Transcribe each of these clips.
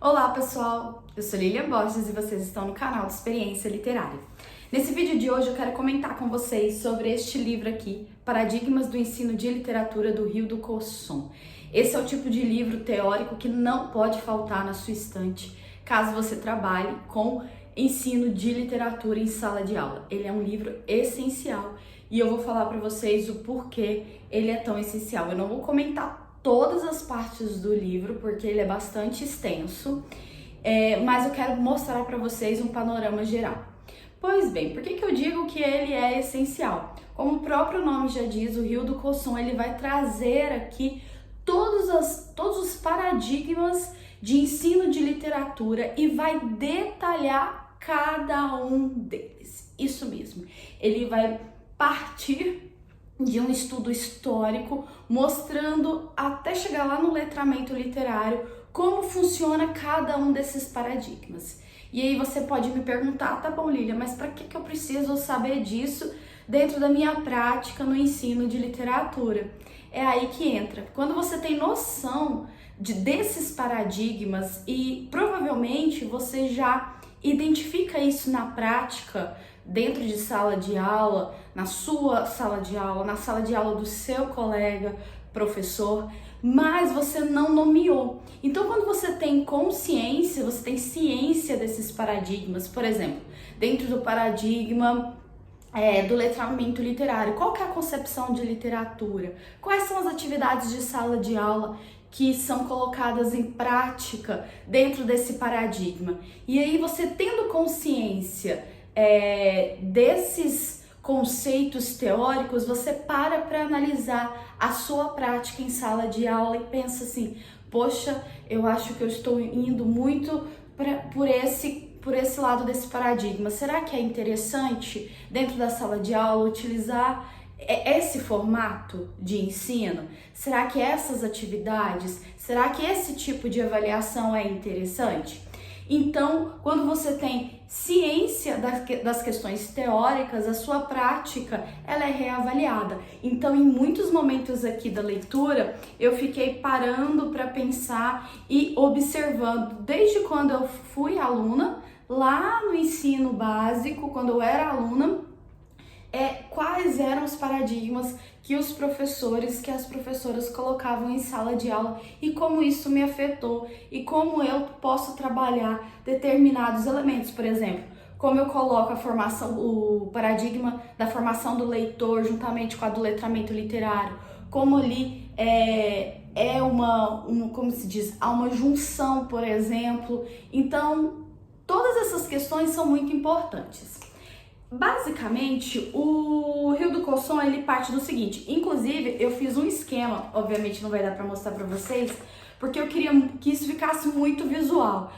Olá pessoal, eu sou Lilian Borges e vocês estão no canal de Experiência Literária. Nesse vídeo de hoje eu quero comentar com vocês sobre este livro aqui, Paradigmas do Ensino de Literatura do Rio do Cosson. Esse é o tipo de livro teórico que não pode faltar na sua estante, caso você trabalhe com ensino de literatura em sala de aula. Ele é um livro essencial e eu vou falar para vocês o porquê ele é tão essencial. Eu não vou comentar todas as partes do livro, porque ele é bastante extenso, mas eu quero mostrar para vocês um panorama geral. Pois bem, por que eu digo que ele é essencial? Como o próprio nome já diz, o Rio do Cosson ele vai trazer aqui todos os paradigmas de ensino de literatura e vai detalhar cada um deles. Isso mesmo, ele vai partir de um estudo histórico, mostrando até chegar lá no letramento literário como funciona cada um desses paradigmas. E aí você pode me perguntar, tá bom, Lilia, mas para que eu preciso saber disso dentro da minha prática no ensino de literatura? É aí que entra. Quando você tem noção desses paradigmas e provavelmente você já identifica isso na prática, dentro de sala de aula, na sua sala de aula, na sala de aula do seu colega, professor, mas você não nomeou. Então, quando você tem consciência, você tem ciência desses paradigmas, por exemplo, dentro do paradigma do letramento literário, qual que é a concepção de literatura? Quais são as atividades de sala de aula que são colocadas em prática dentro desse paradigma? E aí você tendo consciência desses conceitos teóricos, você para analisar a sua prática em sala de aula e pensa assim, poxa, eu acho que eu estou indo muito por esse lado desse paradigma. Será que é interessante dentro da sala de aula utilizar esse formato de ensino? Será que essas atividades, será que esse tipo de avaliação é interessante? Então, quando você tem ciência das questões teóricas, a sua prática ela é reavaliada. Então, em muitos momentos aqui da leitura, eu fiquei parando para pensar e observando, desde quando eu fui aluna, lá no ensino básico, quando eu era aluna, quais eram os paradigmas que os professores, que as professoras colocavam em sala de aula e como isso me afetou e como eu posso trabalhar determinados elementos, por exemplo, como eu coloco a formação, o paradigma da formação do leitor juntamente com a do letramento literário, como ali como se diz, há uma junção, por exemplo. Então, todas essas questões são muito importantes. Basicamente, o Rio do Cosson ele parte do seguinte, inclusive eu fiz um esquema, obviamente não vai dar para mostrar para vocês, porque eu queria que isso ficasse muito visual.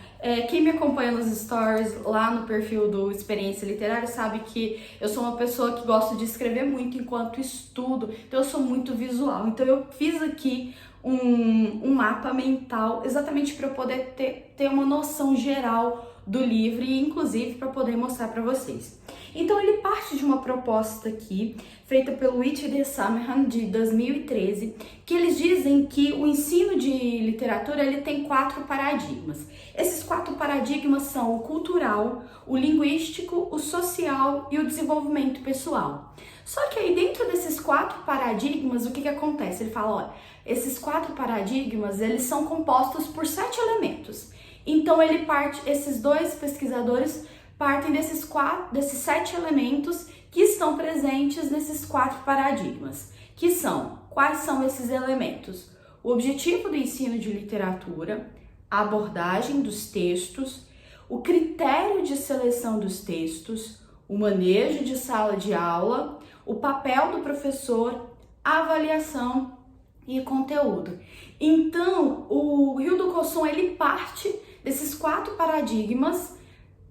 Quem me acompanha nos stories lá no perfil do Experiência Literária sabe que eu sou uma pessoa que gosta de escrever muito enquanto estudo, então eu sou muito visual. Então eu fiz aqui um mapa mental exatamente para eu poder ter uma noção geral do livro e inclusive para poder mostrar para vocês. Então ele parte de uma proposta aqui, feita pelo Whitty de Summerham, de 2013, que eles dizem que o ensino de literatura ele tem 4 paradigmas. Esses 4 paradigmas são o cultural, o linguístico, o social e o desenvolvimento pessoal. Só que aí dentro desses 4 paradigmas, o que acontece? Ele fala, olha, esses 4 paradigmas, eles são compostos por 7 elementos. Então esses dois pesquisadores partem desses 7 elementos que estão presentes nesses 4 paradigmas, que são, quais são esses elementos? O objetivo do ensino de literatura, a abordagem dos textos, o critério de seleção dos textos, o manejo de sala de aula, o papel do professor, a avaliação e conteúdo. Então, o Rio do Cosson ele parte desses 4 paradigmas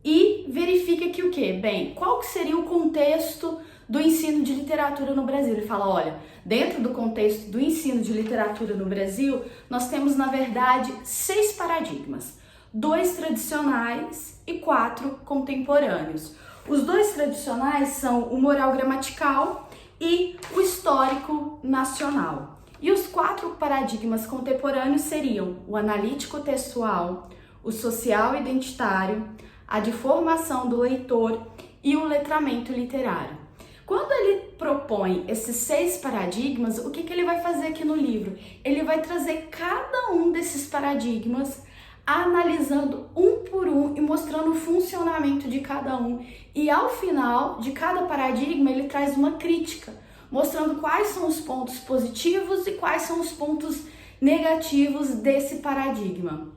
e verifica que o quê? Bem, qual que seria o contexto do ensino de literatura no Brasil? Ele fala, olha, dentro do contexto do ensino de literatura no Brasil, nós temos, na verdade, 6 paradigmas. 2 tradicionais e 4 contemporâneos. Os 2 tradicionais são o moral gramatical e o histórico nacional. E os 4 paradigmas contemporâneos seriam o analítico textual, o social identitário, a de formação do leitor e o letramento literário. Quando ele propõe esses 6 paradigmas, o que ele vai fazer aqui no livro? Ele vai trazer cada um desses paradigmas, analisando um por um e mostrando o funcionamento de cada um. E ao final de cada paradigma, ele traz uma crítica, mostrando quais são os pontos positivos e quais são os pontos negativos desse paradigma.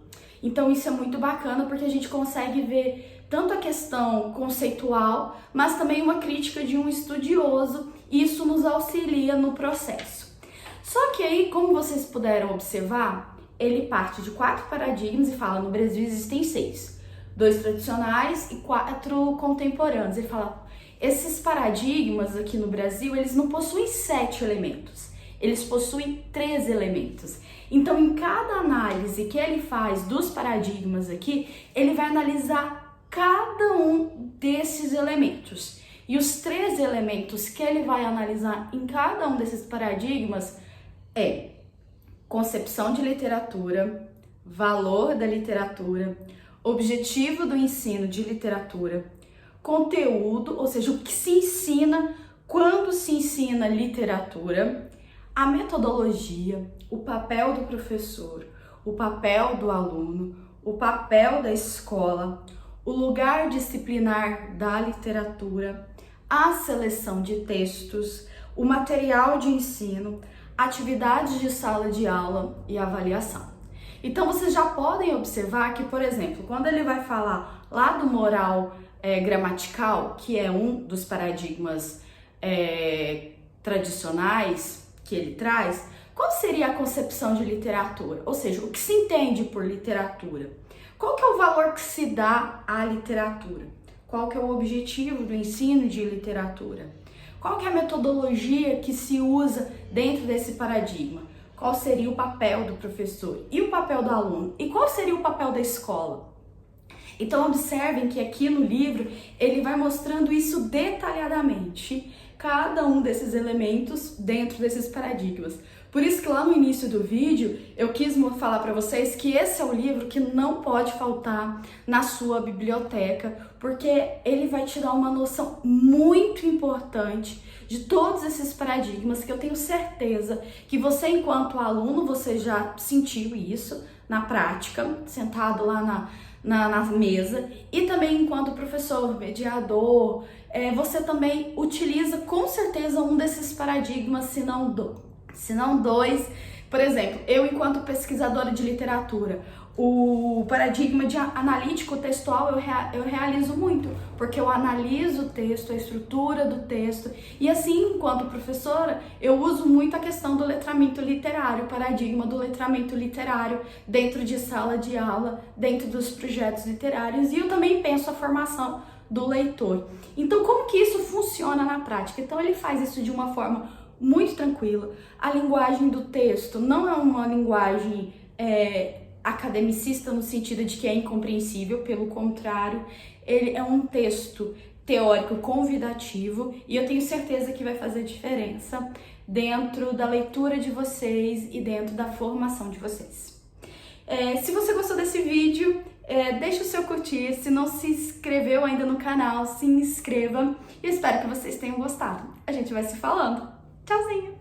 Então isso é muito bacana porque a gente consegue ver tanto a questão conceitual, mas também uma crítica de um estudioso, e isso nos auxilia no processo. Só que aí, como vocês puderam observar, ele parte de 4 paradigmas e fala: no Brasil existem 6, 2 tradicionais e 4 contemporâneos. Ele fala: esses paradigmas aqui no Brasil, eles não possuem 7 elementos, eles possuem 3 elementos. Então, em cada análise que ele faz dos paradigmas aqui, ele vai analisar cada um desses elementos. E os 3 elementos que ele vai analisar em cada um desses paradigmas é concepção de literatura, valor da literatura, objetivo do ensino de literatura, conteúdo, ou seja, o que se ensina quando se ensina literatura, a metodologia, o papel do professor, o papel do aluno, o papel da escola, o lugar disciplinar da literatura, a seleção de textos, o material de ensino, atividades de sala de aula e avaliação. Então vocês já podem observar que, por exemplo, quando ele vai falar lá do moral gramatical, que é um dos paradigmas tradicionais que ele traz, qual seria a concepção de literatura? Ou seja, o que se entende por literatura? Qual que é o valor que se dá à literatura? Qual que é o objetivo do ensino de literatura? Qual que é a metodologia que se usa dentro desse paradigma? Qual seria o papel do professor? E o papel do aluno? E qual seria o papel da escola? Então observem que aqui no livro ele vai mostrando isso detalhadamente, cada um desses elementos dentro desses paradigmas. Por isso que lá no início do vídeo eu quis falar para vocês que esse é o livro que não pode faltar na sua biblioteca, porque ele vai te dar uma noção muito importante de todos esses paradigmas, que eu tenho certeza que você, enquanto aluno, você já sentiu isso na prática, sentado lá na mesa, e também enquanto professor, mediador, você também utiliza com certeza um desses paradigmas, se não dois. Por exemplo, eu, enquanto pesquisadora de literatura, o paradigma de analítico textual eu realizo muito, porque eu analiso o texto, a estrutura do texto, e assim, enquanto professora, eu uso muito a questão do letramento literário, o paradigma do letramento literário dentro de sala de aula, dentro dos projetos literários, e eu também penso a formação do leitor. Então, como que isso funciona na prática? Então, ele faz isso de uma forma muito tranquila. A linguagem do texto não é uma linguagem academicista no sentido de que é incompreensível, pelo contrário, ele é um texto teórico convidativo, e eu tenho certeza que vai fazer diferença dentro da leitura de vocês e dentro da formação de vocês. Se você gostou desse vídeo, deixa o seu curtir. Se não se inscreveu ainda no canal, se inscreva, e espero que vocês tenham gostado. A gente vai se falando. Tchauzinho!